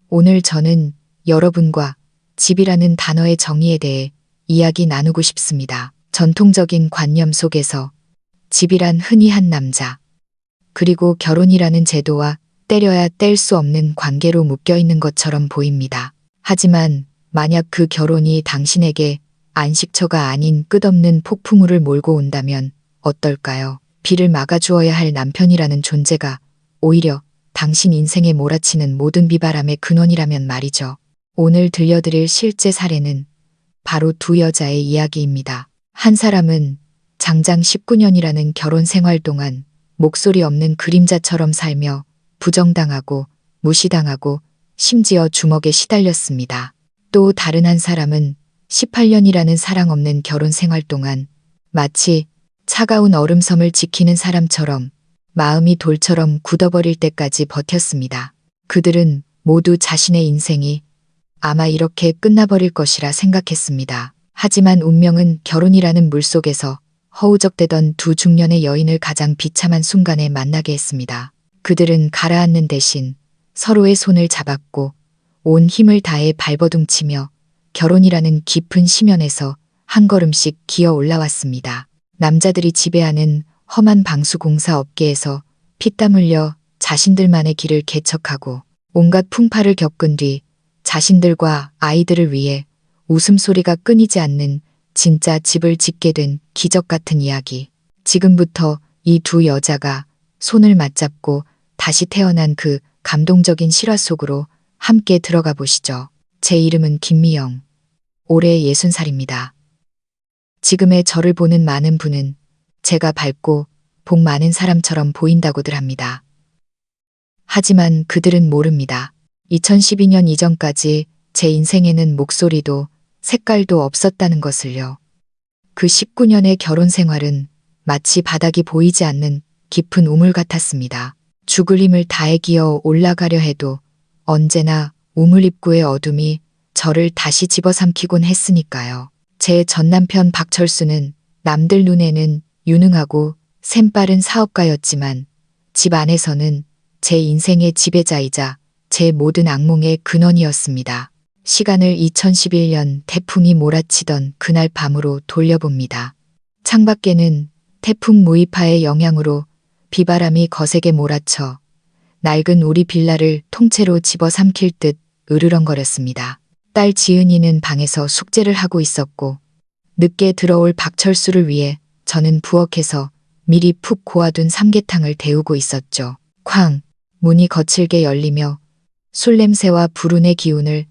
오늘 저는 여러분과 집이라는 단어의 정의에 대해 이야기 나누고 싶습니다. 전통적인 관념 속에서 집이란 흔히 한 남자, 그리고 결혼이라는 제도와 때려야 뗄 수 없는 관계로 묶여 있는 것처럼 보입니다. 하지만 만약 그 결혼이 당신에게 안식처가 아닌 끝없는 폭풍우를 몰고 온다면 어떨까요? 비를 막아주어야 할 남편이라는 존재가 오히려 당신 인생에 몰아치는 모든 비바람의 근원이라면 말이죠. 오늘 들려드릴 실제 사례는 바로 두 여자의 이야기입니다. 한 사람은 장장 19년이라는 결혼 생활 동안 목소리 없는 그림자처럼 살며 부정당하고 무시당하고 심지어 주먹에 시달렸습니다. 또 다른 한 사람은 18년이라는 사랑 없는 결혼 생활 동안 마치 차가운 얼음섬을 지키는 사람처럼 마음이 돌처럼 굳어버릴 때까지 버텼습니다. 그들은 모두 자신의 인생이 아마 이렇게 끝나버릴 것이라 생각했습니다. 하지만 운명은 결혼이라는 물속에서 허우적대던 두 중년의 여인을 가장 비참한 순간에 만나게 했습니다. 그들은 가라앉는 대신 서로의 손을 잡았고 온 힘을 다해 발버둥치며 결혼이라는 깊은 심연에서 한 걸음씩 기어 올라왔습니다. 남자들이 지배하는 험한 방수공사 업계에서 피땀 흘려 자신들만의 길을 개척하고 온갖 풍파를 겪은 뒤 자신들과 아이들을 위해 웃음소리가 끊이지 않는 진짜 집을 짓게 된 기적 같은 이야기. 지금부터 이 두 여자가 손을 맞잡고 다시 태어난 그 감동적인 실화 속으로 함께 들어가 보시죠. 제 이름은 김미영. 올해 60살입니다. 지금의 저를 보는 많은 분은 제가 밝고 복 많은 사람처럼 보인다고들 합니다. 하지만 그들은 모릅니다. 2012년 이전까지 제 인생에는 목소리도 색깔도 없었다는 것을요. 그 19년의 결혼 생활은 마치 바닥이 보이지 않는 깊은 우물 같았습니다. 죽을 힘을 다해 기어 올라가려 해도 언제나 우물 입구의 어둠이 저를 다시 집어삼키곤 했으니까요. 제 전남편 박철수는 남들 눈에는 유능하고 샘빠른 사업가였지만 집 안에서는 제 인생의 지배자이자 제 모든 악몽의 근원이었습니다. 시간을 2011년 태풍이 몰아치던 그날 밤으로 돌려봅니다. 창밖에는 태풍 무이파의 영향으로 비바람이 거세게 몰아쳐 낡은 우리 빌라를 통째로 집어삼킬 듯 으르렁거렸습니다. 딸 지은이는 방에서 숙제를 하고 있었고 늦게 들어올 박철수를 위해 저는 부엌에서 미리 푹 고아둔 삼계탕을 데우고 있었죠. 쾅! 문이 거칠게 열리며 술 냄새와 불운의 기운을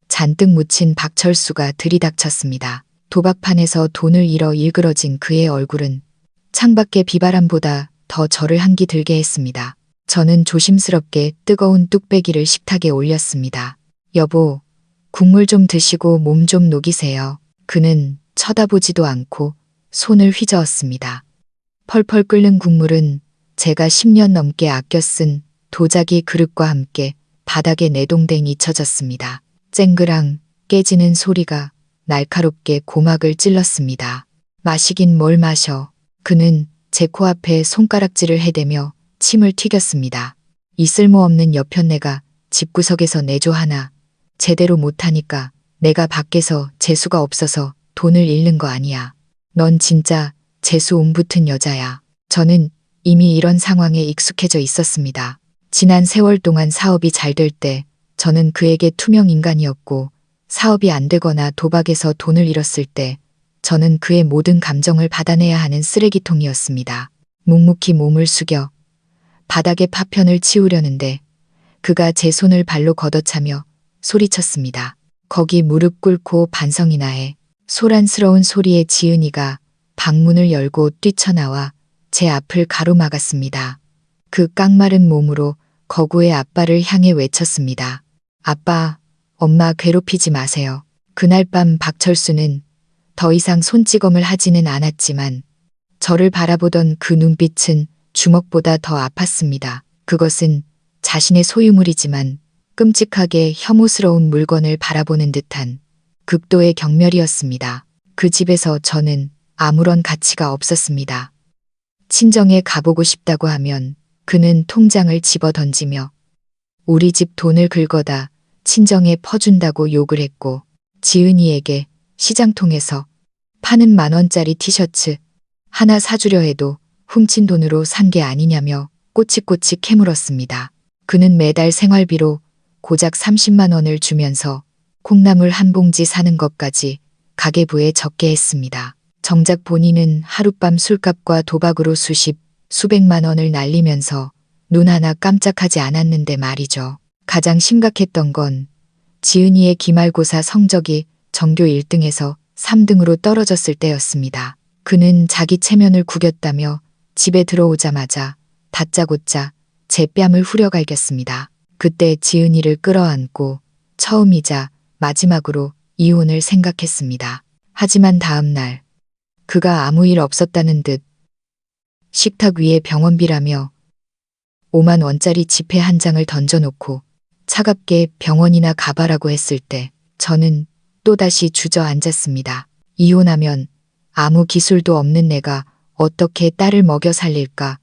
잔뜩 묻힌 박철수가 들이닥쳤습니다. 도박판에서 돈을 잃어 일그러진 그의 얼굴은 창밖의 비바람보다 더 저를 한기 들게 했습니다. 저는 조심스럽게 뜨거운 뚝배기를 식탁에 올렸습니다. 여보, 국물 좀 드시고 몸 좀 녹이세요. 그는 쳐다보지도 않고 손을 휘저었습니다. 펄펄 끓는 국물은 제가 10년 넘게 아껴 쓴 도자기 그릇과 함께 바닥에 내동댕 잊혀졌습니다. 쨍그랑 깨지는 소리가 날카롭게 고막을 찔렀습니다. 마시긴 뭘 마셔. 그는 제 코앞에 손가락질을 해대며 침을 튀겼습니다. 이 쓸모없는 여편네가 집구석에서 내조 하나 제대로 못하니까 내가 밖에서 재수가 없어서 돈을 잃는 거 아니야. 넌 진짜 재수 옴붙은 여자야. 저는 이미 이런 상황에 익숙해져 있었습니다. 지난 세월 동안 사업이 잘 될 때 저는 그에게 투명 인간이었고 사업이 안 되거나 도박에서 돈을 잃었을 때 저는 그의 모든 감정을 받아내야 하는 쓰레기통이었습니다. 묵묵히 몸을 숙여 바닥에 파편을 치우려는데 그가 제 손을 발로 걷어차며 소리쳤습니다. 거기 무릎 꿇고 반성이나 해. 소란스러운 소리에 지은이가 방문을 열고 뛰쳐나와 제 앞을 가로막았습니다. 그 깡마른 몸으로 거구의 아빠를 향해 외쳤습니다. 아빠, 엄마 괴롭히지 마세요. 그날 밤 박철수는 더 이상 손찌검을 하지는 않았지만 저를 바라보던 그 눈빛은 주먹보다 더 아팠습니다. 그것은 자신의 소유물이지만 끔찍하게 혐오스러운 물건을 바라보는 듯한 극도의 경멸이었습니다. 그 집에서 저는 아무런 가치가 없었습니다. 친정에 가보고 싶다고 하면 그는 통장을 집어 던지며 우리 집 돈을 긁어다 친정에 퍼준다고 욕을 했고 지은이에게 시장통에서 파는 10,000원짜리 티셔츠 하나 사주려 해도 훔친 돈으로 산 게 아니냐며 꼬치꼬치 캐물었습니다. 그는 매달 생활비로 고작 30만 원을 주면서 콩나물 한 봉지 사는 것까지 가계부에 적게 했습니다. 정작 본인은 하룻밤 술값과 도박으로 수백만 원을 날리면서 눈 하나 깜짝하지 않았는데 말이죠. 가장 심각했던 건 지은이의 기말고사 성적이 전교 1등에서 3등으로 떨어졌을 때였습니다. 그는 자기 체면을 구겼다며 집에 들어오자마자 다짜고짜 제 뺨을 후려갈겼습니다. 그때 지은이를 끌어안고 처음이자 마지막으로 이혼을 생각했습니다. 하지만 다음 날 그가 아무 일 없었다는 듯 식탁 위에 병원비라며 5만 원짜리 지폐 한 장을 던져놓고 차갑게 병원이나 가봐라고 했을 때 저는 또다시 주저앉았습니다. 이혼하면 아무 기술도 없는 내가 어떻게 딸을 먹여 살릴까?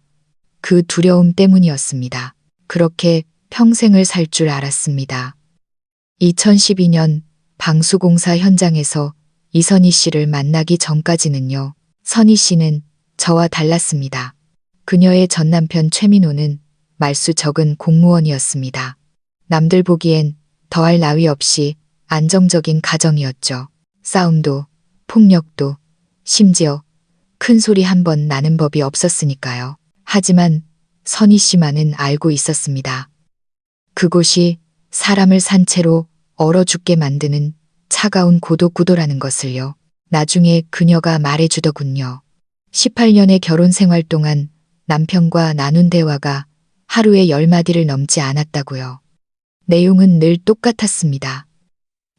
그 두려움 때문이었습니다. 그렇게 평생을 살 줄 알았습니다. 2012년 방수공사 현장에서 이선희 씨를 만나기 전까지는요. 선희 씨는 저와 달랐습니다. 그녀의 전 남편 최민호는 말수 적은 공무원이었습니다. 남들 보기엔 더할 나위 없이 안정적인 가정이었죠. 싸움도 폭력도 심지어 큰 소리 한 번 나는 법이 없었으니까요. 하지만 선희 씨만은 알고 있었습니다. 그곳이 사람을 산 채로 얼어 죽게 만드는 차가운 고독구도라는 것을요. 나중에 그녀가 말해주더군요. 18년의 결혼 생활 동안 남편과 나눈 대화가 하루에 10마디를 넘지 않았다고요. 내용은 늘 똑같았습니다.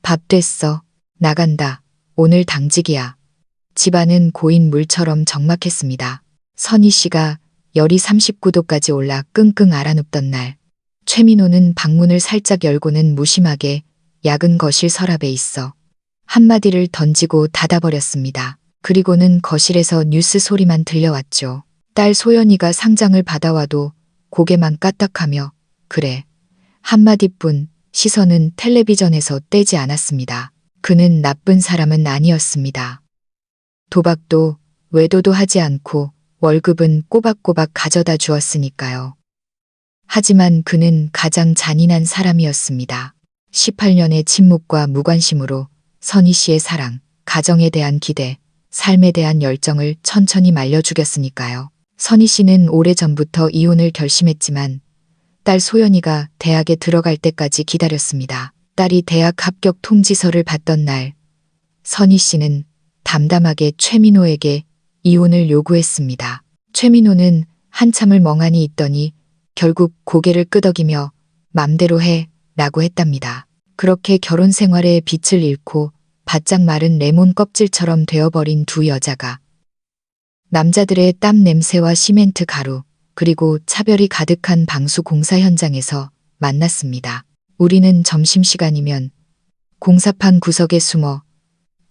밥 됐어. 나간다. 오늘 당직이야. 집안은 고인 물처럼 적막했습니다. 선희 씨가 열이 39도까지 올라 끙끙 앓아눕던 날, 최민호는 방문을 살짝 열고는 무심하게 야근 거실 서랍에 있어 한마디를 던지고 닫아버렸습니다. 그리고는 거실에서 뉴스 소리만 들려왔죠. 딸 소연이가 상장을 받아와도 고개만 까딱하며 그래 한마디뿐 시선은 텔레비전에서 떼지 않았습니다. 그는 나쁜 사람은 아니었습니다. 도박도 외도도 하지 않고 월급은 꼬박꼬박 가져다 주었으니까요. 하지만 그는 가장 잔인한 사람이었습니다. 18년의 침묵과 무관심으로 선희 씨의 사랑, 가정에 대한 기대, 삶에 대한 열정을 천천히 말려 죽였으니까요. 선희 씨는 오래전부터 이혼을 결심했지만 딸 소연이가 대학에 들어갈 때까지 기다렸습니다. 딸이 대학 합격 통지서를 받던 날, 선희 씨는 담담하게 최민호에게 이혼을 요구했습니다. 최민호는 한참을 멍하니 있더니 결국 고개를 끄덕이며 맘대로 해 라고 했답니다. 그렇게 결혼 생활의 빛을 잃고 바짝 마른 레몬 껍질처럼 되어버린 두 여자가 남자들의 땀 냄새와 시멘트 가루 그리고 차별이 가득한 방수 공사 현장에서 만났습니다. 우리는 점심시간이면 공사판 구석에 숨어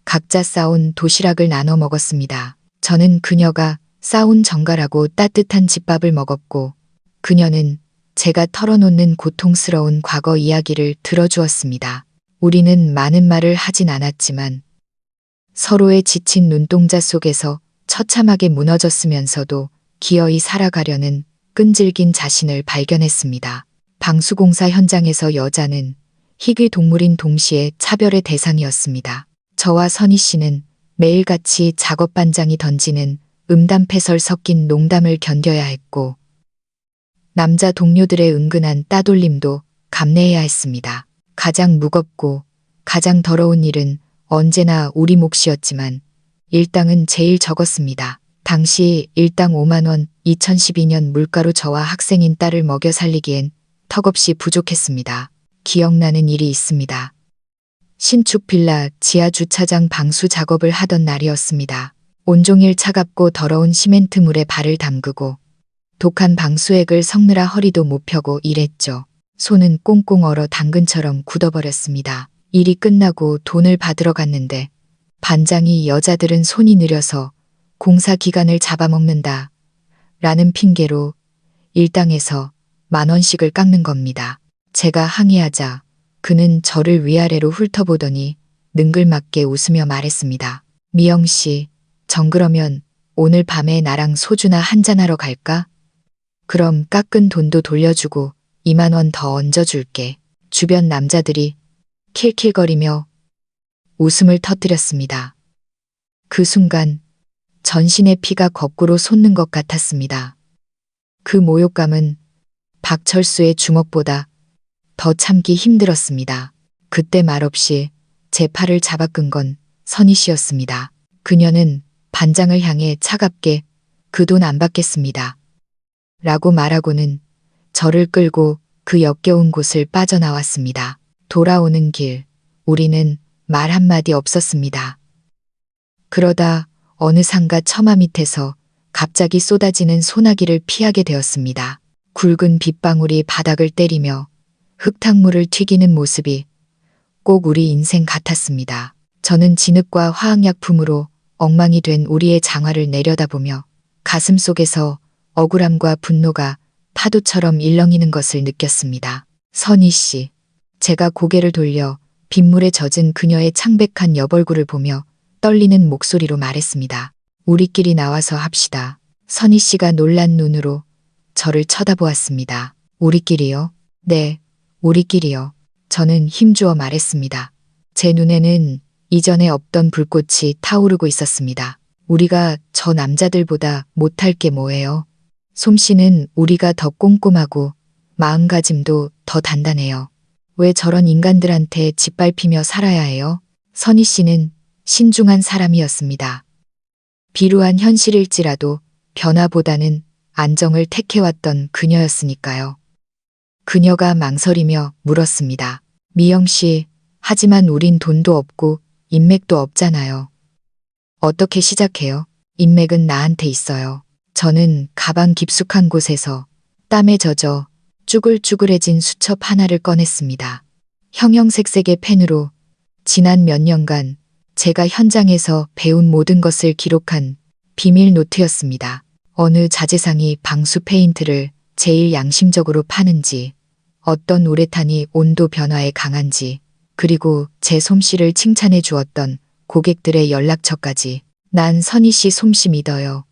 각자 싸온 도시락을 나눠 먹었습니다. 저는 그녀가 싸온 정갈하고 따뜻한 집밥을 먹었고 그녀는 제가 털어놓는 고통스러운 과거 이야기를 들어주었습니다. 우리는 많은 말을 하진 않았지만 서로의 지친 눈동자 속에서 처참하게 무너졌으면서도 기어이 살아가려는 끈질긴 자신을 발견했습니다. 방수공사 현장에서 여자는 희귀 동물인 동시에 차별의 대상이었습니다. 저와 선희 씨는 매일같이 작업반장이 던지는 음담패설 섞인 농담을 견뎌야 했고 남자 동료들의 은근한 따돌림도 감내해야 했습니다. 가장 무겁고 가장 더러운 일은 언제나 우리 몫이었지만 일당은 제일 적었습니다. 당시 일당 5만 원, 2012년 물가로 저와 학생인 딸을 먹여 살리기엔 턱없이 부족했습니다. 기억나는 일이 있습니다. 신축 빌라 지하 주차장 방수 작업을 하던 날이었습니다. 온종일 차갑고 더러운 시멘트 물에 발을 담그고 독한 방수액을 섞느라 허리도 못 펴고 일했죠. 손은 꽁꽁 얼어 당근처럼 굳어버렸습니다. 일이 끝나고 돈을 받으러 갔는데 반장이 여자들은 손이 느려서 공사 기간을 잡아먹는다 라는 핑계로 일당에서 10,000원씩을 깎는 겁니다. 제가 항의하자 그는 저를 위아래로 훑어보더니 능글맞게 웃으며 말했습니다. 미영 씨, 정그러면 오늘 밤에 나랑 소주나 한잔하러 갈까? 그럼 깎은 돈도 돌려주고 2만 원 더 얹어줄게. 주변 남자들이 킬킬거리며 웃음을 터뜨렸습니다. 그 순간 전신의 피가 거꾸로 솟는 것 같았습니다. 그 모욕감은 박철수의 주먹보다 더 참기 힘들었습니다. 그때 말없이 제 팔을 잡아 끈 건 선희 씨였습니다. 그녀는 반장을 향해 차갑게 그 돈 안 받겠습니다. 라고 말하고는 저를 끌고 그 역겨운 곳을 빠져나왔습니다. 돌아오는 길, 우리는 말 한마디 없었습니다. 그러다 어느 상가 처마 밑에서 갑자기 쏟아지는 소나기를 피하게 되었습니다. 굵은 빗방울이 바닥을 때리며 흙탕물을 튀기는 모습이 꼭 우리 인생 같았습니다. 저는 진흙과 화학약품으로 엉망이 된 우리의 장화를 내려다보며 가슴 속에서 억울함과 분노가 파도처럼 일렁이는 것을 느꼈습니다. 선희 씨, 제가 고개를 돌려 빗물에 젖은 그녀의 창백한 옆얼굴을 보며 떨리는 목소리로 말했습니다. 우리끼리 나와서 합시다. 선희 씨가 놀란 눈으로 저를 쳐다보았습니다. 우리끼리요? 네, 우리끼리요. 저는 힘주어 말했습니다. 제 눈에는 이전에 없던 불꽃이 타오르고 있었습니다. 우리가 저 남자들보다 못할 게 뭐예요? 솜씨는 우리가 더 꼼꼼하고 마음가짐도 더 단단해요. 왜 저런 인간들한테 짓밟히며 살아야 해요? 선희 씨는 신중한 사람이었습니다. 비루한 현실일지라도 변화보다는 안정을 택해왔던 그녀였으니까요. 그녀가 망설이며 물었습니다. 미영 씨, 하지만 우린 돈도 없고 인맥도 없잖아요. 어떻게 시작해요? 인맥은 나한테 있어요. 저는 가방 깊숙한 곳에서 땀에 젖어 쭈글쭈글해진 수첩 하나를 꺼냈습니다. 형형색색의 펜으로 지난 몇 년간 제가 현장에서 배운 모든 것을 기록한 비밀 노트였습니다. 어느 자재상이 방수 페인트를 제일 양심적으로 파는지, 어떤 우레탄이 온도 변화에 강한지, 그리고 제 솜씨를 칭찬해 주었던 고객들의 연락처까지. 난 선희 씨 솜씨 믿어요.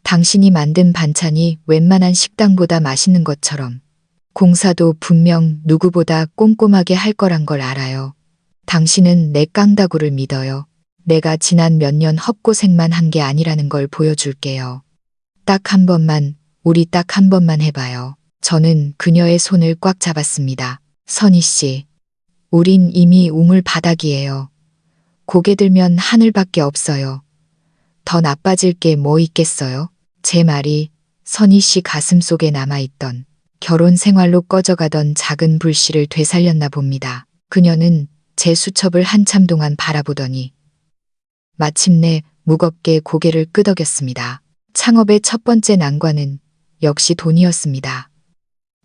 당신이 만든 반찬이 웬만한 식당보다 맛있는 것처럼 공사도 분명 누구보다 꼼꼼하게 할 거란 걸 알아요. 당신은 내 깡다구를 믿어요. 내가 지난 몇 년 헛고생만 한 게 아니라는 걸 보여줄게요. 딱 한 번만, 우리 딱 한 번만 해봐요. 저는 그녀의 손을 꽉 잡았습니다. 선희 씨, 우린 이미 우물 바닥이에요. 고개 들면 하늘밖에 없어요. 더 나빠질 게 뭐 있겠어요? 제 말이 선희 씨 가슴 속에 남아있던 결혼 생활로 꺼져가던 작은 불씨를 되살렸나 봅니다. 그녀는 제 수첩을 한참 동안 바라보더니 마침내 무겁게 고개를 끄덕였습니다. 창업의 첫 번째 난관은 역시 돈이었습니다.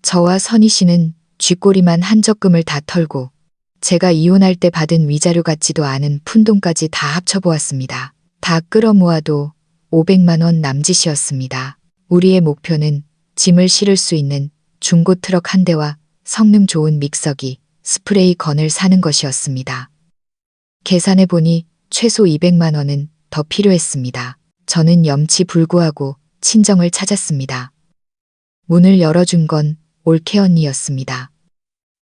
저와 선희 씨는 쥐꼬리만 한 적금을 다 털고 제가 이혼할 때 받은 위자료 같지도 않은 푼돈까지 다 합쳐보았습니다. 다 끌어모아도 500만 원 남짓이었습니다. 우리의 목표는 짐을 실을 수 있는 중고 트럭 한 대와 성능 좋은 믹서기, 스프레이 건을 사는 것이었습니다. 계산해보니 최소 200만 원은 더 필요했습니다. 저는 염치불구하고 친정을 찾았습니다. 문을 열어준 건 올케 언니였습니다.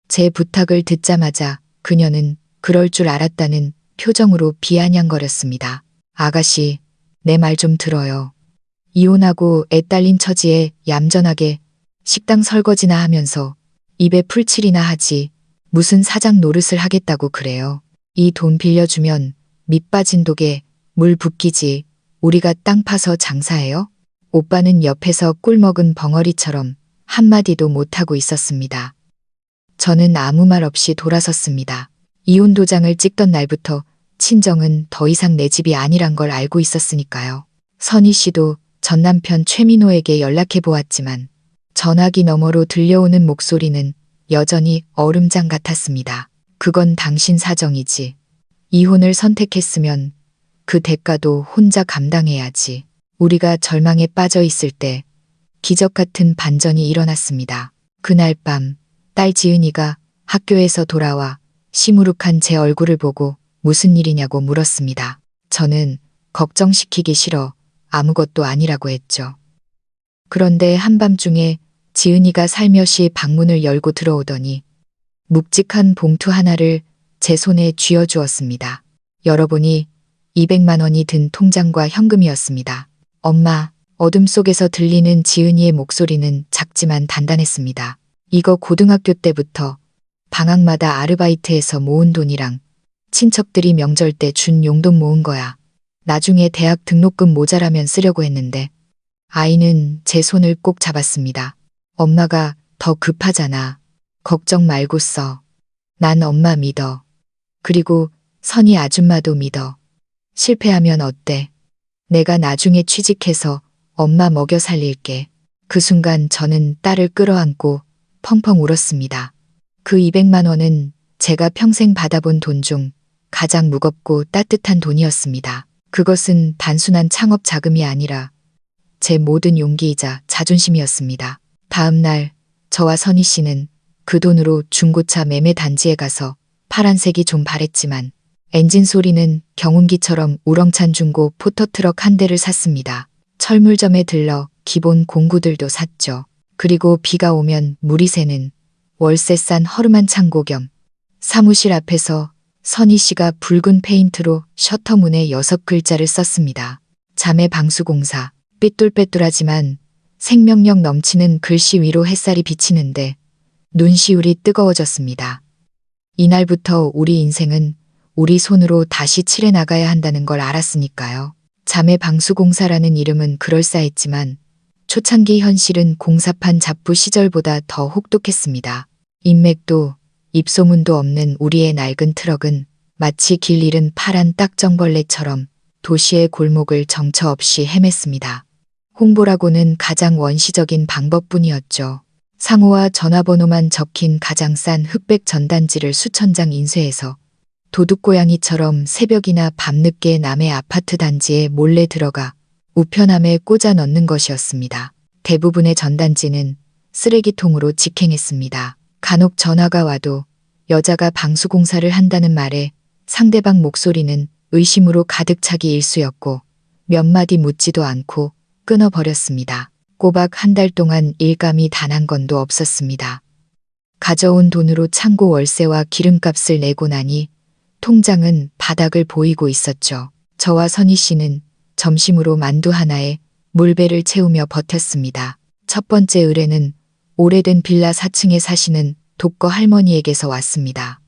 제 부탁을 듣자마자 그녀는 그럴 줄 알았다는 표정으로 비아냥거렸습니다. 아가씨, 내 말 좀 들어요. 이혼하고 애 딸린 처지에 얌전하게 식당 설거지나 하면서 입에 풀칠이나 하지 무슨 사장 노릇을 하겠다고 그래요. 이 돈 빌려주면 밑 빠진 독에 물 붓기지 우리가 땅 파서 장사해요? 오빠는 옆에서 꿀 먹은 벙어리처럼 한마디도 못하고 있었습니다. 저는 아무 말 없이 돌아섰습니다. 이혼 도장을 찍던 날부터 친정은 더 이상 내 집이 아니란 걸 알고 있었으니까요. 선희 씨도 전 남편 최민호에게 연락해 보았지만 전화기 너머로 들려오는 목소리는 여전히 얼음장 같았습니다. 그건 당신 사정이지. 이혼을 선택했으면 그 대가도 혼자 감당해야지. 우리가 절망에 빠져 있을 때 기적 같은 반전이 일어났습니다. 그날 밤 딸 지은이가 학교에서 돌아와 시무룩한 제 얼굴을 보고 무슨 일이냐고 물었습니다. 저는 걱정시키기 싫어 아무것도 아니라고 했죠. 그런데 한밤중에 지은이가 살며시 방문을 열고 들어오더니 묵직한 봉투 하나를 제 손에 쥐어주었습니다. 열어보니 200만 원이 든 통장과 현금이었습니다. 엄마, 어둠 속에서 들리는 지은이의 목소리는 작지만 단단했습니다. 이거 고등학교 때부터 방학마다 아르바이트해서 모은 돈이랑 친척들이 명절 때 준 용돈 모은 거야. 나중에 대학 등록금 모자라면 쓰려고 했는데 아이는 제 손을 꼭 잡았습니다. 엄마가 더 급하잖아. 걱정 말고 써. 난 엄마 믿어. 그리고 선희 아줌마도 믿어. 실패하면 어때? 내가 나중에 취직해서 엄마 먹여 살릴게. 그 순간 저는 딸을 끌어안고 펑펑 울었습니다. 그 200만 원은 제가 평생 받아본 돈 중 가장 무겁고 따뜻한 돈이었습니다. 그것은 단순한 창업 자금이 아니라 제 모든 용기이자 자존심이었습니다. 다음 날 저와 선희 씨는 그 돈으로 중고차 매매 단지에 가서 파란색이 좀 바랬지만 엔진 소리는 경운기처럼 우렁찬 중고 포터트럭 한 대를 샀습니다. 철물점에 들러 기본 공구들도 샀죠. 그리고 비가 오면 물이 새는 월세 싼 허름한 창고 겸 사무실 앞에서 선희 씨가 붉은 페인트로 셔터문에 6글자를 썼습니다. 자매 방수공사. 삐뚤빼뚤하지만 생명력 넘치는 글씨 위로 햇살이 비치는데 눈시울이 뜨거워졌습니다. 이날부터 우리 인생은 우리 손으로 다시 칠해 나가야 한다는 걸 알았으니까요. 자매 방수공사라는 이름은 그럴싸했지만 초창기 현실은 공사판 잡부 시절보다 더 혹독했습니다. 인맥도 입소문도 없는 우리의 낡은 트럭은 마치 길 잃은 파란 딱정벌레처럼 도시의 골목을 정처 없이 헤맸습니다. 홍보라고는 가장 원시적인 방법뿐이었죠. 상호와 전화번호만 적힌 가장 싼 흑백 전단지를 수천 장 인쇄해서 도둑고양이처럼 새벽이나 밤늦게 남의 아파트 단지에 몰래 들어가 우편함에 꽂아 넣는 것이었습니다. 대부분의 전단지는 쓰레기통으로 직행했습니다. 간혹 전화가 와도 여자가 방수공사를 한다는 말에 상대방 목소리는 의심으로 가득 차기 일쑤였고 몇 마디 묻지도 않고 끊어버렸습니다. 꼬박 한 달 동안 일감이 단 한 건도 없었습니다. 가져온 돈으로 창고 월세와 기름값을 내고 나니 통장은 바닥을 보이고 있었죠. 저와 선희 씨는 점심으로 만두 하나에 물배를 채우며 버텼습니다. 첫 번째 의뢰는 오래된 빌라 4층에 사시는 독거 할머니에게서 왔습니다.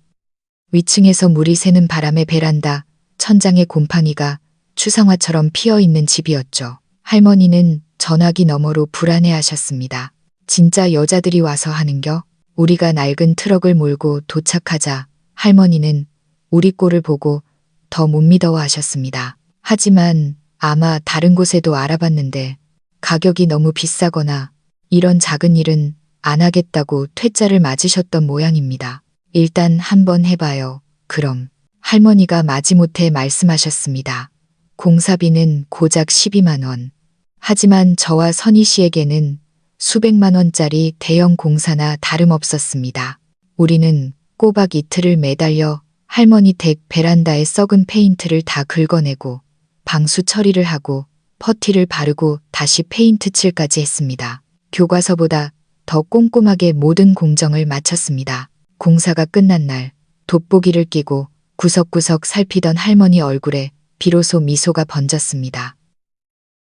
위층에서 물이 새는 바람에 베란다, 천장에 곰팡이가 추상화처럼 피어있는 집이었죠. 할머니는 전화기 너머로 불안해하셨습니다. 진짜 여자들이 와서 하는겨? 우리가 낡은 트럭을 몰고 도착하자 할머니는 우리 꼴을 보고 더 못 믿어하셨습니다. 하지만 아마 다른 곳에도 알아봤는데 가격이 너무 비싸거나 이런 작은 일은 안 하겠다고 퇴짜를 맞으셨던 모양입니다. 일단 한번 해봐요. 그럼. 할머니가 마지못해 말씀하셨습니다. 공사비는 고작 12만 원. 하지만 저와 선희 씨에게는 수백만 원짜리 대형 공사나 다름없었습니다. 우리는 꼬박 이틀을 매달려 할머니 댁 베란다에 썩은 페인트를 다 긁어내고 방수 처리를 하고 퍼티를 바르고 다시 페인트 칠까지 했습니다. 교과서보다 더 꼼꼼하게 모든 공정을 마쳤습니다. 공사가 끝난 날 돋보기를 끼고 구석구석 살피던 할머니 얼굴에 비로소 미소가 번졌습니다.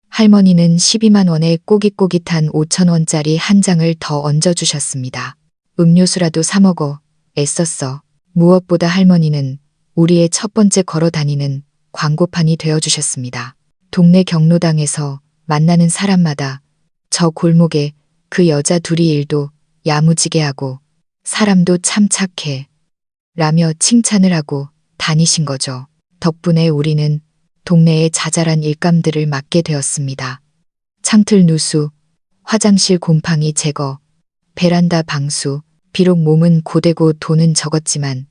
할머니는 12만 원에 꼬깃꼬깃한 5천 원짜리 한 장을 더 얹어주셨습니다. 음료수라도 사 먹어. 애썼어. 무엇보다 할머니는 우리의 첫 번째 걸어 다니는 광고판이 되어주셨습니다. 동네 경로당에서 만나는 사람마다 저 골목에 그 여자 둘이 일도 야무지게 하고 사람도 참 착해 라며 칭찬을 하고 다니신 거죠. 덕분에 우리는 동네의 자잘한 일감들을 맡게 되었습니다. 창틀 누수, 화장실 곰팡이 제거, 베란다 방수, 비록 몸은 고되고 돈은 적었지만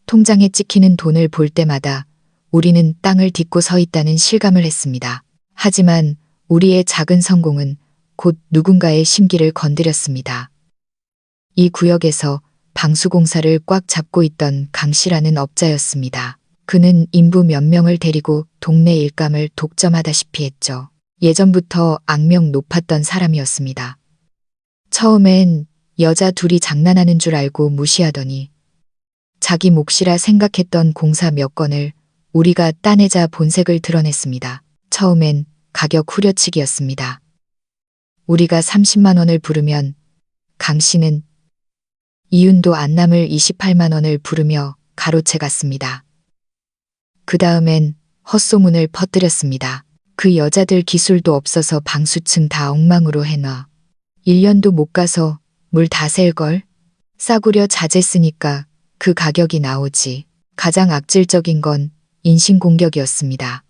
통장에 찍히는 돈을 볼 때마다 우리는 땅을 딛고 서 있다는 실감을 했습니다. 하지만 우리의 작은 성공은 곧 누군가의 심기를 건드렸습니다. 이 구역에서 방수공사를 꽉 잡고 있던 강 씨라는 업자였습니다. 그는 인부 몇 명을 데리고 동네 일감을 독점하다시피 했죠. 예전부터 악명 높았던 사람이었습니다. 처음엔 여자 둘이 장난하는 줄 알고 무시하더니 자기 몫이라 생각했던 공사 몇 건을 우리가 따내자 본색을 드러냈습니다. 처음엔 가격 후려치기였습니다. 우리가 30만 원을 부르면 강 씨는 이윤도 안 남을 28만 원을 부르며 가로채 갔습니다. 그 다음엔 헛소문을 퍼뜨렸습니다. 그 여자들 기술도 없어서 방수층 다 엉망으로 해놔. 1년도 못 가서 물 다 셀걸? 싸구려 자재 쓰니까 그 가격이 나오지. 가장 악질적인 건 인신공격이었습니다.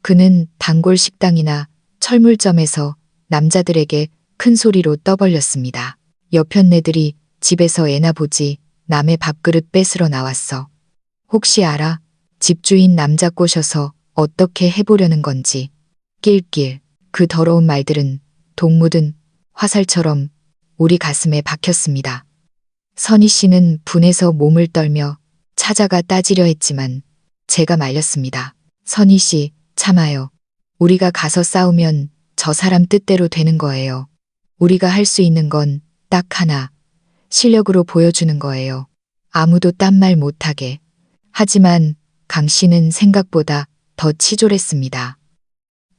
그는 단골 식당이나 철물점에서 남자들에게 큰 소리로 떠벌렸습니다. 여편네들이 집에서 애나 보지 남의 밥그릇 뺏으러 나왔어. 혹시 알아? 집주인 남자 꼬셔서 어떻게 해보려는 건지. 낄낄. 그 더러운 말들은 독 묻은 화살처럼 우리 가슴에 박혔습니다. 선희 씨는 분해서 몸을 떨며 찾아가 따지려 했지만 제가 말렸습니다. 선희 씨, 참아요. 우리가 가서 싸우면 저 사람 뜻대로 되는 거예요. 우리가 할 수 있는 건 딱 하나. 실력으로 보여주는 거예요. 아무도 딴 말 못하게. 하지만 강 씨는 생각보다 더 치졸했습니다.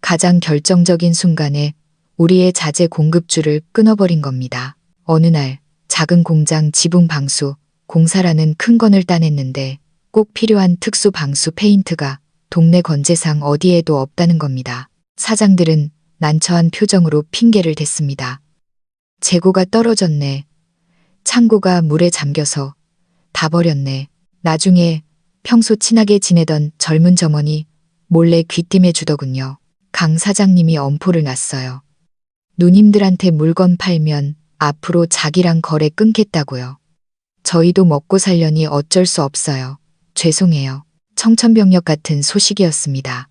가장 결정적인 순간에 우리의 자재 공급줄을 끊어버린 겁니다. 어느 날 작은 공장 지붕 방수 공사라는 큰 건을 따냈는데 꼭 필요한 특수 방수 페인트가 동네 건재상 어디에도 없다는 겁니다. 사장들은 난처한 표정으로 핑계를 댔습니다. 재고가 떨어졌네. 창고가 물에 잠겨서 다 버렸네. 나중에 평소 친하게 지내던 젊은 점원이 몰래 귀띔해 주더군요. 강 사장님이 엄포를 놨어요. 누님들한테 물건 팔면 앞으로 자기랑 거래 끊겠다고요. 저희도 먹고 살려니 어쩔 수 없어요. 죄송해요. 청천벽력 같은 소식이었습니다.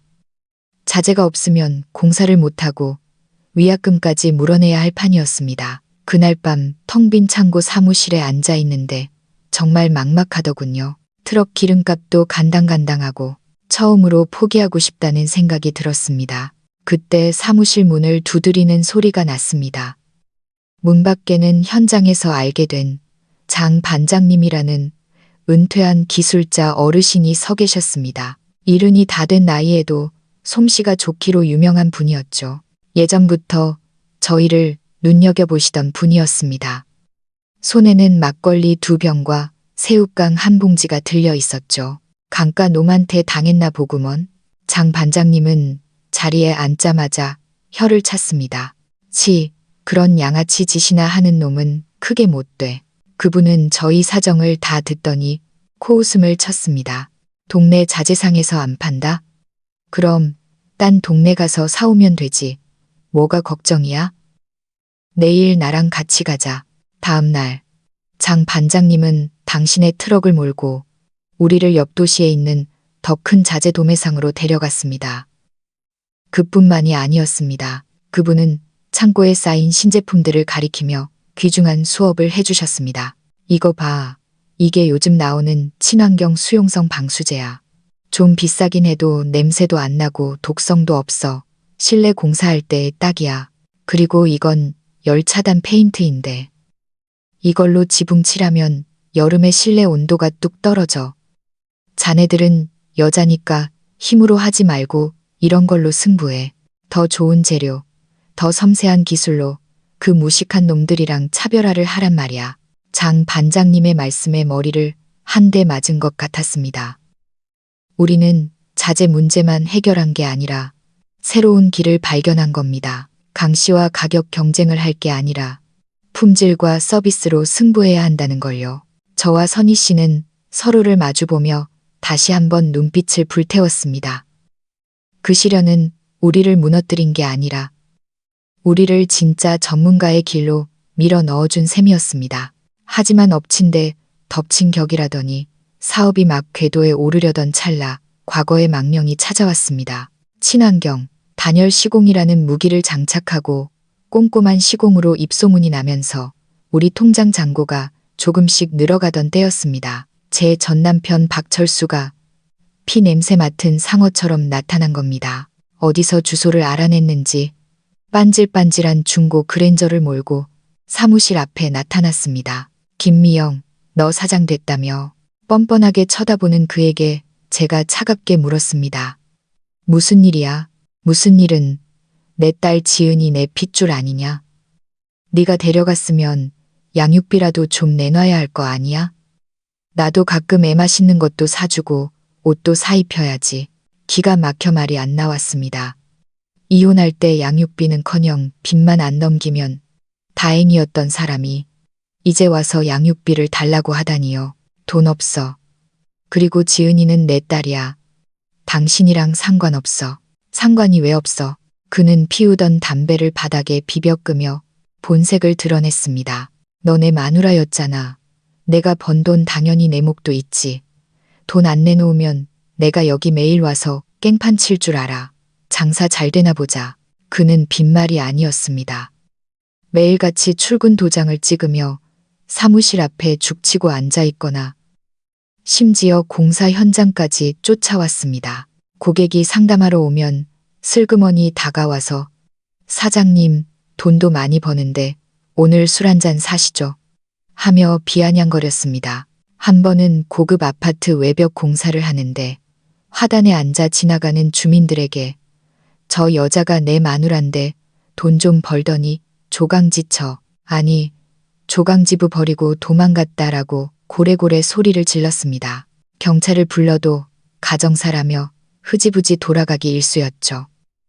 자재가 없으면 공사를 못하고 위약금까지 물어내야 할 판이었습니다. 그날 밤 텅 빈 창고 사무실에 앉아 있는데 정말 막막하더군요. 트럭 기름값도 간당간당하고 처음으로 포기하고 싶다는 생각이 들었습니다. 그때 사무실 문을 두드리는 소리가 났습니다. 문 밖에는 현장에서 알게 된 장 반장님이라는 은퇴한 기술자 어르신이 서 계셨습니다. 이른이 다 된 나이에도 솜씨가 좋기로 유명한 분이었죠. 예전부터 저희를 눈여겨보시던 분이었습니다. 손에는 막걸리 2병과 새우깡 1봉지가 들려 있었죠. 강가 놈한테 당했나 보구먼. 장 반장님은 자리에 앉자마자 혀를 찼습니다. 치, 그런 양아치 짓이나 하는 놈은 크게 못 돼. 그분은 저희 사정을 다 듣더니 코웃음을 쳤습니다. 동네 자재상에서 안 판다? 그럼 딴 동네 가서 사오면 되지. 뭐가 걱정이야? 내일 나랑 같이 가자. 다음 날 장 반장님은 당신의 트럭을 몰고 우리를 옆 도시에 있는 더 큰 자재 도매상으로 데려갔습니다. 그뿐만이 아니었습니다. 그분은 창고에 쌓인 신제품들을 가리키며 귀중한 수업을 해주셨습니다. 이거 봐. 이게 요즘 나오는 친환경 수용성 방수제야. 좀 비싸긴 해도 냄새도 안 나고 독성도 없어. 실내 공사할 때 딱이야. 그리고 이건 열 차단 페인트인데 이걸로 지붕 칠하면 여름에 실내 온도가 뚝 떨어져. 자네들은 여자니까 힘으로 하지 말고 이런 걸로 승부해. 더 좋은 재료, 더 섬세한 기술로 그 무식한 놈들이랑 차별화를 하란 말이야. 장 반장님의 말씀에 머리를 한 대 맞은 것 같았습니다. 우리는 자재 문제만 해결한 게 아니라 새로운 길을 발견한 겁니다. 강 씨와 가격 경쟁을 할 게 아니라 품질과 서비스로 승부해야 한다는 걸요. 저와 선희 씨는 서로를 마주보며 다시 한번 눈빛을 불태웠습니다. 그 시련은 우리를 무너뜨린 게 아니라 우리를 진짜 전문가의 길로 밀어 넣어준 셈이었습니다. 하지만 엎친 데 덮친 격이라더니 사업이 막 궤도에 오르려던 찰나 과거의 망령이 찾아왔습니다. 친환경, 단열 시공이라는 무기를 장착하고 꼼꼼한 시공으로 입소문이 나면서 우리 통장 잔고가 조금씩 늘어가던 때였습니다. 제 전남편 박철수가 피 냄새 맡은 상어처럼 나타난 겁니다. 어디서 주소를 알아냈는지 반질반질한 중고 그랜저를 몰고 사무실 앞에 나타났습니다. 김미영, 너 사장 됐다며. 뻔뻔하게 쳐다보는 그에게 제가 차갑게 물었습니다. 무슨 일이야? 무슨 일은 내 딸 지은이 내 핏줄 아니냐? 네가 데려갔으면 양육비라도 좀 내놔야 할 거 아니야? 나도 가끔 애 맛있는 것도 사주고 옷도 사입혀야지. 기가 막혀 말이 안 나왔습니다. 이혼할 때 양육비는커녕 빚만 안 넘기면 다행이었던 사람이 이제 와서 양육비를 달라고 하다니요. 돈 없어. 그리고 지은이는 내 딸이야. 당신이랑 상관없어. 상관이 왜 없어? 그는 피우던 담배를 바닥에 비벼 끄며 본색을 드러냈습니다. 너네 마누라였잖아. 내가 번 돈 당연히 내 몫도 있지. 돈 안 내놓으면 내가 여기 매일 와서 깽판 칠 줄 알아. 장사 잘 되나 보자. 그는 빈말이 아니었습니다. 매일같이 출근 도장을 찍으며 사무실 앞에 죽치고 앉아 있거나 심지어 공사 현장까지 쫓아왔습니다. 고객이 상담하러 오면 슬그머니 다가와서 사장님, 돈도 많이 버는데 오늘 술 한잔 사시죠. 하며 비아냥거렸습니다. 한 번은 고급 아파트 외벽 공사를 하는데 화단에 앉아 지나가는 주민들에게 저 여자가 내 마누란데 돈 좀 벌더니 조강지처, 아니 조강지부 버리고 도망갔다라고 고래고래 소리를 질렀습니다. 경찰을 불러도 가정사라며 흐지부지 돌아가기 일쑤였죠.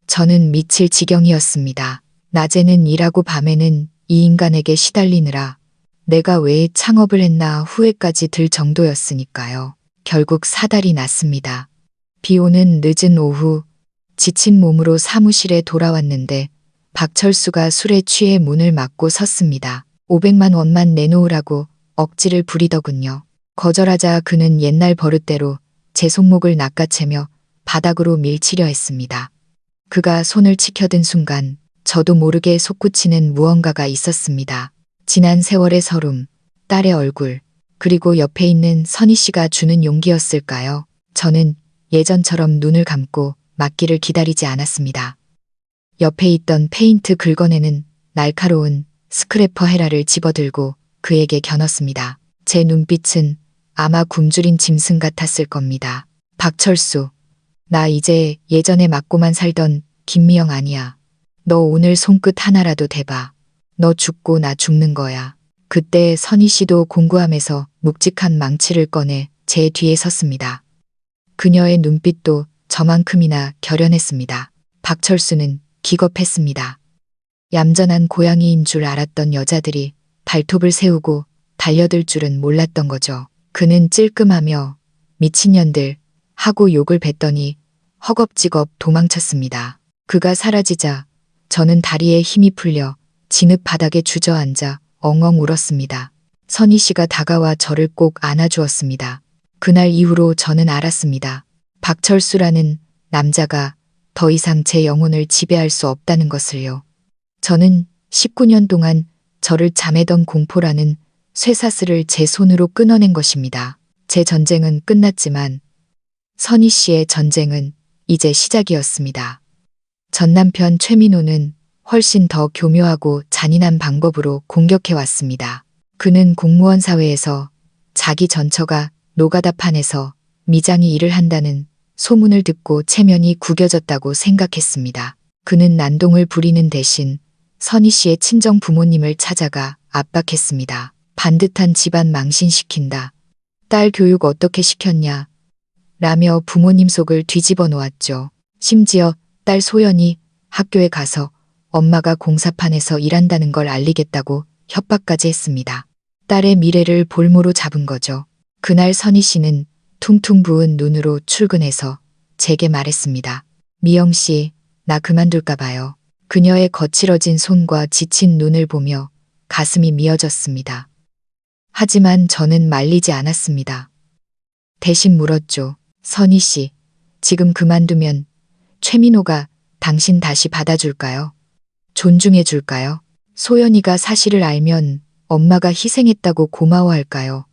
저는 미칠 지경이었습니다. 낮에는 일하고 밤에는 이 인간에게 시달리느라 내가 왜 창업을 했나 후회까지 들 정도였으니까요. 결국 사달이 났습니다. 비 오는 늦은 오후 지친 몸으로 사무실에 돌아왔는데 박철수가 술에 취해 문을 막고 섰습니다. 500만 원만 내놓으라고 억지를 부리더군요. 거절하자 그는 옛날 버릇대로 제 손목을 낚아채며 바닥으로 밀치려 했습니다. 그가 손을 치켜든 순간 저도 모르게 솟구치는 무언가가 있었습니다. 지난 세월의 서름, 딸의 얼굴, 그리고 옆에 있는 선희 씨가 주는 용기였을까요? 저는 예전처럼 눈을 감고 맞기를 기다리지 않았습니다. 옆에 있던 페인트 긁어내는 날카로운 스크래퍼 헤라를 집어들고 그에게 겨눴습니다. 제 눈빛은 아마 굶주린 짐승 같았을 겁니다. 박철수, 나 이제 예전에 맞고만 살던 김미영 아니야. 너 오늘 손끝 하나라도 대봐. 너 죽고 나 죽는 거야. 그때 선희 씨도 공구함에서 묵직한 망치를 꺼내 제 뒤에 섰습니다. 그녀의 눈빛도 저만큼이나 결연했습니다. 박철수는 기겁했습니다. 얌전한 고양이인 줄 알았던 여자들이 발톱을 세우고 달려들 줄은 몰랐던 거죠. 그는 찔끔하며 미친년들 하고 욕을 뱉더니 허겁지겁 도망쳤습니다. 그가 사라지자 저는 다리에 힘이 풀려 진흙 바닥에 주저앉아 엉엉 울었습니다. 선희 씨가 다가와 저를 꼭 안아주었습니다. 그날 이후로 저는 알았습니다. 박철수라는 남자가 더 이상 제 영혼을 지배할 수 없다는 것을요. 저는 19년 동안 저를 잠에던 공포라는 쇠사슬을 제 손으로 끊어낸 것입니다. 제 전쟁은 끝났지만 선희 씨의 전쟁은 이제 시작이었습니다. 전 남편 최민호는 훨씬 더 교묘하고 잔인한 방법으로 공격해왔습니다. 그는 공무원 사회에서 자기 전처가 노가다판에서 미장이 일을 한다는 소문을 듣고 체면이 구겨졌다고 생각했습니다. 그는 난동을 부리는 대신 선희 씨의 친정 부모님을 찾아가 압박했습니다. 반듯한 집안 망신시킨다. 딸 교육 어떻게 시켰냐? 라며 부모님 속을 뒤집어 놓았죠. 심지어 딸 소연이 학교에 가서 엄마가 공사판에서 일한다는 걸 알리겠다고 협박까지 했습니다. 딸의 미래를 볼모로 잡은 거죠. 그날 선희 씨는 퉁퉁 부은 눈으로 출근해서 제게 말했습니다. 미영 씨, 나 그만둘까 봐요. 그녀의 거칠어진 손과 지친 눈을 보며 가슴이 미어졌습니다. 하지만 저는 말리지 않았습니다. 대신 물었죠. 선희 씨, 지금 그만두면 최민호가 당신 다시 받아줄까요? 존중해줄까요? 소연이가 사실을 알면 엄마가 희생했다고 고마워할까요?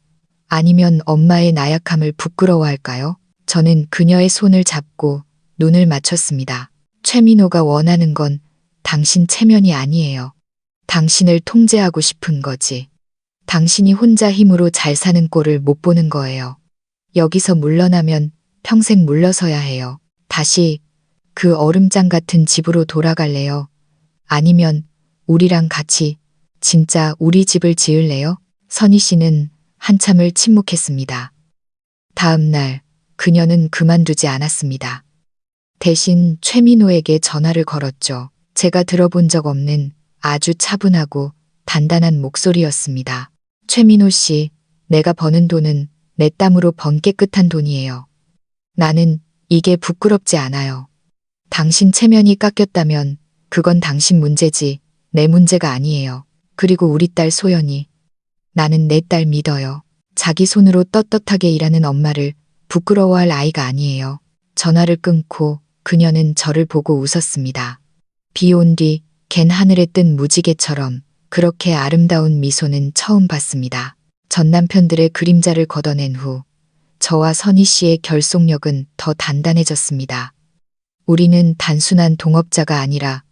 아니면 엄마의 나약함을 부끄러워할까요? 저는 그녀의 손을 잡고 눈을 맞췄습니다. 최민호가 원하는 건 당신 체면이 아니에요. 당신을 통제하고 싶은 거지. 당신이 혼자 힘으로 잘 사는 꼴을 못 보는 거예요. 여기서 물러나면 평생 물러서야 해요. 다시 그 얼음장 같은 집으로 돌아갈래요? 아니면 우리랑 같이 진짜 우리 집을 지을래요? 선희 씨는 한참을 침묵했습니다. 다음 날 그녀는 그만두지 않았습니다. 대신 최민호에게 전화를 걸었죠. 제가 들어본 적 없는 아주 차분하고 단단한 목소리였습니다. 최민호 씨, 내가 버는 돈은 내 땀으로 번 깨끗한 돈이에요. 나는 이게 부끄럽지 않아요. 당신 체면이 깎였다면 그건 당신 문제지 내 문제가 아니에요. 그리고 우리 딸 소연이, 나는 내 딸 믿어요. 자기 손으로 떳떳하게 일하는 엄마를 부끄러워할 아이가 아니에요. 전화를 끊고 그녀는 저를 보고 웃었습니다. 비 온 뒤 갠 하늘에 뜬 무지개처럼 그렇게 아름다운 미소는 처음 봤습니다. 전 남편들의 그림자를 걷어낸 후 저와 선희 씨의 결속력은 더 단단해졌습니다. 우리는 단순한 동업자가 아니라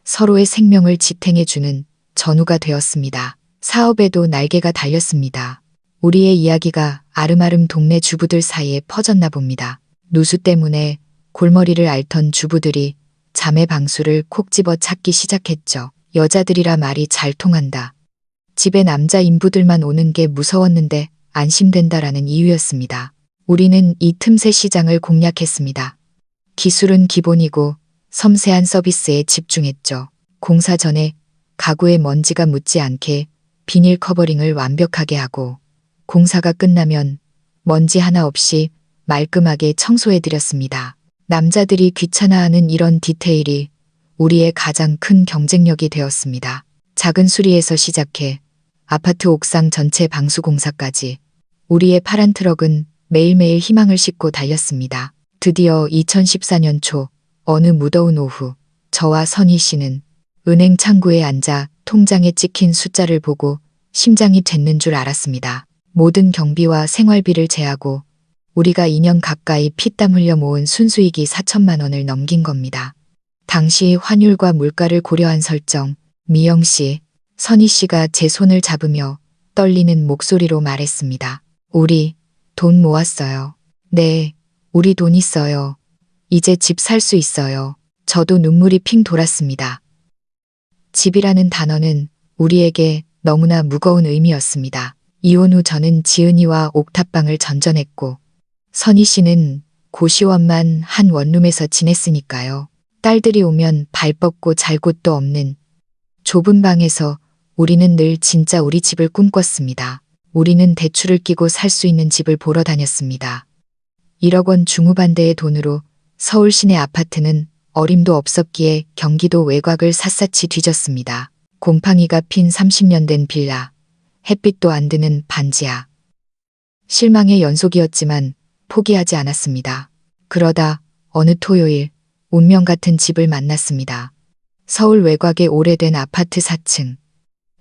서로의 생명을 지탱해주는 전우가 되었습니다. 사업에도 날개가 달렸습니다. 우리의 이야기가 아름아름 동네 주부들 사이에 퍼졌나 봅니다. 누수 때문에 골머리를 앓던 주부들이 자매 방수를 콕 집어 찾기 시작했죠. 여자들이라 말이 잘 통한다. 집에 남자 인부들만 오는 게 무서웠는데 안심된다라는 이유였습니다. 우리는 이 틈새 시장을 공략했습니다. 기술은 기본이고 섬세한 서비스에 집중했죠. 공사 전에 가구에 먼지가 묻지 않게 비닐 커버링을 완벽하게 하고 공사가 끝나면 먼지 하나 없이 말끔하게 청소해드렸습니다. 남자들이 귀찮아하는 이런 디테일이 우리의 가장 큰 경쟁력이 되었습니다. 작은 수리에서 시작해 아파트 옥상 전체 방수 공사까지 우리의 파란 트럭은 매일매일 희망을 싣고 달렸습니다. 드디어 2014년 초 어느 무더운 오후 저와 선희 씨는 은행 창구에 앉아 통장에 찍힌 숫자를 보고 심장이 솟는 줄 알았습니다. 모든 경비와 생활비를 제하고 우리가 2년 가까이 피땀 흘려 모은 순수익이 4천만 원을 넘긴 겁니다. 당시 환율과 물가를 고려한 설정, 미영 씨, 선희 씨가 제 손을 잡으며 떨리는 목소리로 말했습니다. 우리 돈 모았어요. 네, 우리 돈 있어요. 이제 집 살 수 있어요. 저도 눈물이 핑 돌았습니다. 집이라는 단어는 우리에게 너무나 무거운 의미였습니다. 이혼 후 저는 지은이와 옥탑방을 전전했고 선희 씨는 고시원만 한 원룸에서 지냈으니까요. 딸들이 오면 발 뻗고 잘 곳도 없는 좁은 방에서 우리는 늘 진짜 우리 집을 꿈꿨습니다. 우리는 대출을 끼고 살 수 있는 집을 보러 다녔습니다. 1억 원 중후반대의 돈으로 서울 시내 아파트는 어림도 없었기에 경기도 외곽을 샅샅이 뒤졌습니다. 곰팡이가 핀 30년 된 빌라, 햇빛도 안 드는 반지하. 실망의 연속이었지만 포기하지 않았습니다. 그러다 어느 토요일 운명 같은 집을 만났습니다. 서울 외곽의 오래된 아파트 4층.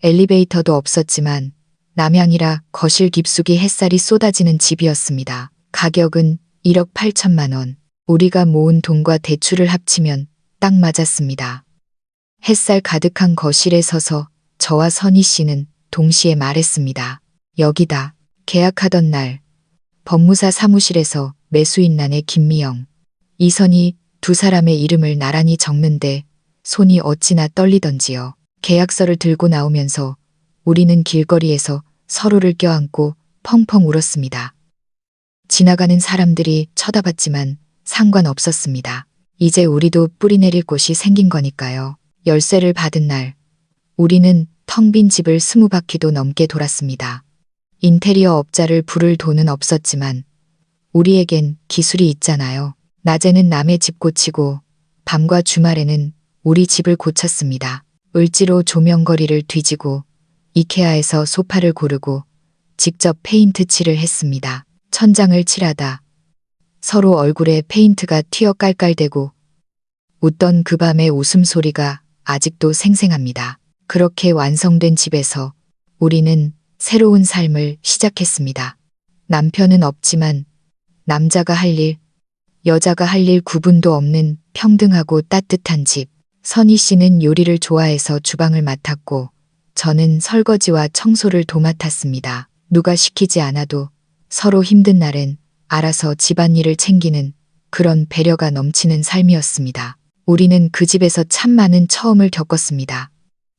엘리베이터도 없었지만 남향이라 거실 깊숙이 햇살이 쏟아지는 집이었습니다. 가격은 1억 8천만 원. 우리가 모은 돈과 대출을 합치면 딱 맞았습니다. 햇살 가득한 거실에 서서 저와 선희 씨는 동시에 말했습니다. 여기다. 계약하던 날 법무사 사무실에서 매수인란에 김미영, 이선희 두 사람의 이름을 나란히 적는데 손이 어찌나 떨리던지요. 계약서를 들고 나오면서 우리는 길거리에서 서로를 껴안고 펑펑 울었습니다. 지나가는 사람들이 쳐다봤지만 상관없었습니다. 이제 우리도 뿌리내릴 곳이 생긴 거니까요. 열쇠를 받은 날 우리는 텅 빈 집을 20바퀴도 넘게 돌았습니다. 인테리어 업자를 부를 돈은 없었지만 우리에겐 기술이 있잖아요. 낮에는 남의 집 고치고 밤과 주말에는 우리 집을 고쳤습니다. 을지로 조명거리를 뒤지고 이케아에서 소파를 고르고 직접 페인트 칠을 했습니다. 천장을 칠하다 서로 얼굴에 페인트가 튀어 깔깔대고 웃던 그 밤의 웃음소리가 아직도 생생합니다. 그렇게 완성된 집에서 우리는 새로운 삶을 시작했습니다. 남편은 없지만 남자가 할 일, 여자가 할 일 구분도 없는 평등하고 따뜻한 집. 선희 씨는 요리를 좋아해서 주방을 맡았고 저는 설거지와 청소를 도맡았습니다. 누가 시키지 않아도 서로 힘든 날엔 알아서 집안일을 챙기는 그런 배려가 넘치는 삶이었습니다. 우리는 그 집에서 참 많은 처음을 겪었습니다.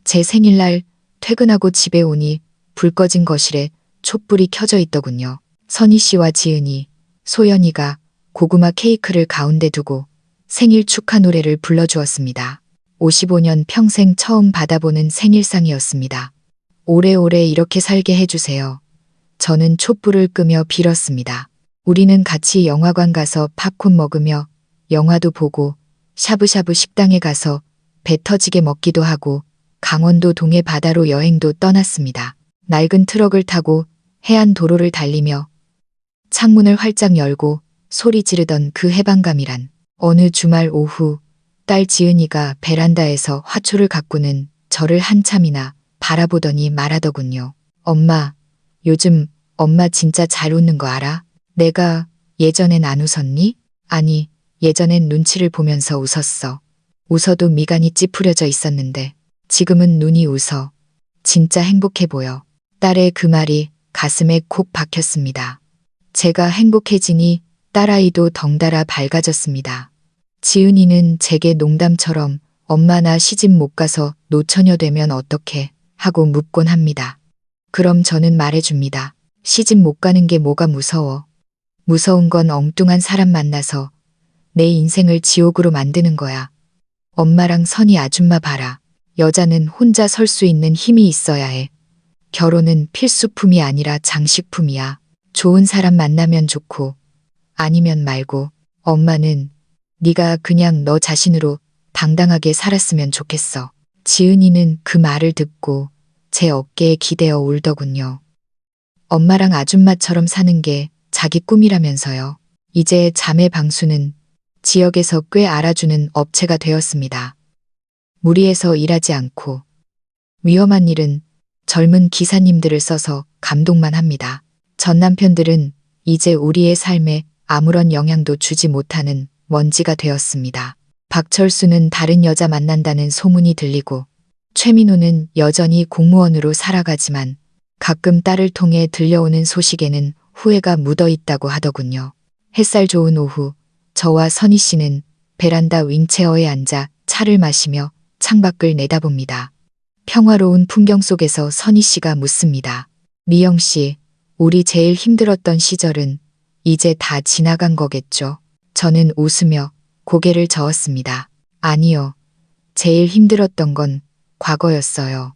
제 생일날 퇴근하고 집에 오니 불 꺼진 거실에 촛불이 켜져 있더군요. 선희 씨와 지은이, 소연이가 고구마 케이크를 가운데 두고 생일 축하 노래를 불러주었습니다. 55년 평생 처음 받아보는 생일상이었습니다. 오래오래 이렇게 살게 해주세요. 저는 촛불을 끄며 빌었습니다. 우리는 같이 영화관 가서 팝콘 먹으며 영화도 보고 샤브샤브 식당에 가서 배 터지게 먹기도 하고 강원도 동해 바다로 여행도 떠났습니다. 낡은 트럭을 타고 해안 도로를 달리며 창문을 활짝 열고 소리 지르던 그 해방감이란. 어느 주말 오후 딸 지은이가 베란다에서 화초를 가꾸는 저를 한참이나 바라보더니 말하더군요. 엄마, 요즘 엄마 진짜 잘 웃는 거 알아? 내가 예전엔 안 웃었니? 아니, 예전엔 눈치를 보면서 웃었어. 웃어도 미간이 찌푸려져 있었는데 지금은 눈이 웃어. 진짜 행복해 보여. 딸의 그 말이 가슴에 콕 박혔습니다. 제가 행복해지니 딸아이도 덩달아 밝아졌습니다. 지은이는 제게 농담처럼 엄마 나 시집 못 가서 노처녀 되면 어떡해 하고 묻곤 합니다. 그럼 저는 말해줍니다. 시집 못 가는 게 뭐가 무서워. 무서운 건 엉뚱한 사람 만나서 내 인생을 지옥으로 만드는 거야. 엄마랑 선희 아줌마 봐라. 여자는 혼자 설 수 있는 힘이 있어야 해. 결혼은 필수품이 아니라 장식품이야. 좋은 사람 만나면 좋고 아니면 말고 엄마는 네가 그냥 너 자신으로 당당하게 살았으면 좋겠어. 지은이는 그 말을 듣고 제 어깨에 기대어 울더군요. 엄마랑 아줌마처럼 사는 게 자기 꿈이라면서요. 이제 자매 방수는 지역에서 꽤 알아주는 업체가 되었습니다. 무리해서 일하지 않고 위험한 일은 젊은 기사님들을 써서 감독만 합니다. 전 남편들은 이제 우리의 삶에 아무런 영향도 주지 못하는 먼지가 되었습니다. 박철수는 다른 여자 만난다는 소문이 들리고 최민호는 여전히 공무원으로 살아가지만 가끔 딸을 통해 들려오는 소식에는 후회가 묻어 있다고 하더군요. 햇살 좋은 오후 저와 선희 씨는 베란다 윙체어에 앉아 차를 마시며 창밖을 내다봅니다. 평화로운 풍경 속에서 선희 씨가 묻습니다. 미영 씨, 우리 제일 힘들었던 시절은 이제 다 지나간 거겠죠? 저는 웃으며 고개를 저었습니다. 아니요. 제일 힘들었던 건 과거였어요.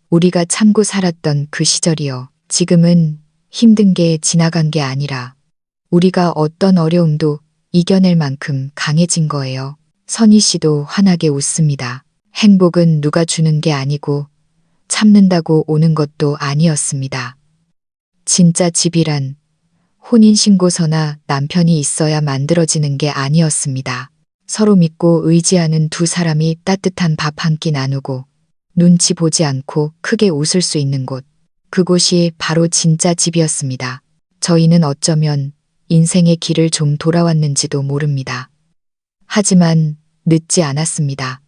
우리가 참고 살았던 그 시절이요. 지금은 힘든 게 지나간 게 아니라 우리가 어떤 어려움도 이겨낼 만큼 강해진 거예요. 선희 씨도 환하게 웃습니다. 행복은 누가 주는 게 아니고 참는다고 오는 것도 아니었습니다. 진짜 집이란 혼인신고서나 남편이 있어야 만들어지는 게 아니었습니다. 서로 믿고 의지하는 두 사람이 따뜻한 밥 한 끼 나누고 눈치 보지 않고 크게 웃을 수 있는 곳. 그곳이 바로 진짜 집이었습니다. 저희는 어쩌면 인생의 길을 좀 돌아왔는지도 모릅니다. 하지만 늦지 않았습니다.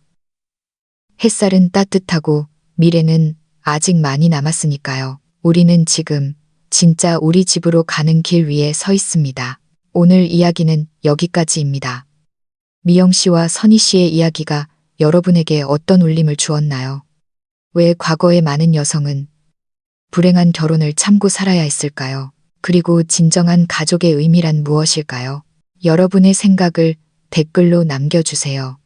햇살은 따뜻하고 미래는 아직 많이 남았으니까요. 우리는 지금 진짜 우리 집으로 가는 길 위에 서 있습니다. 오늘 이야기는 여기까지입니다. 미영 씨와 선희 씨의 이야기가 여러분에게 어떤 울림을 주었나요? 왜 과거의 많은 여성은 불행한 결혼을 참고 살아야 했을까요? 그리고 진정한 가족의 의미란 무엇일까요? 여러분의 생각을 댓글로 남겨주세요.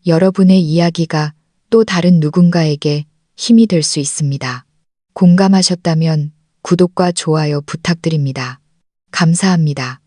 여러분의 이야기가 또 다른 누군가에게 힘이 될 수 있습니다. 공감하셨다면 구독과 좋아요 부탁드립니다. 감사합니다.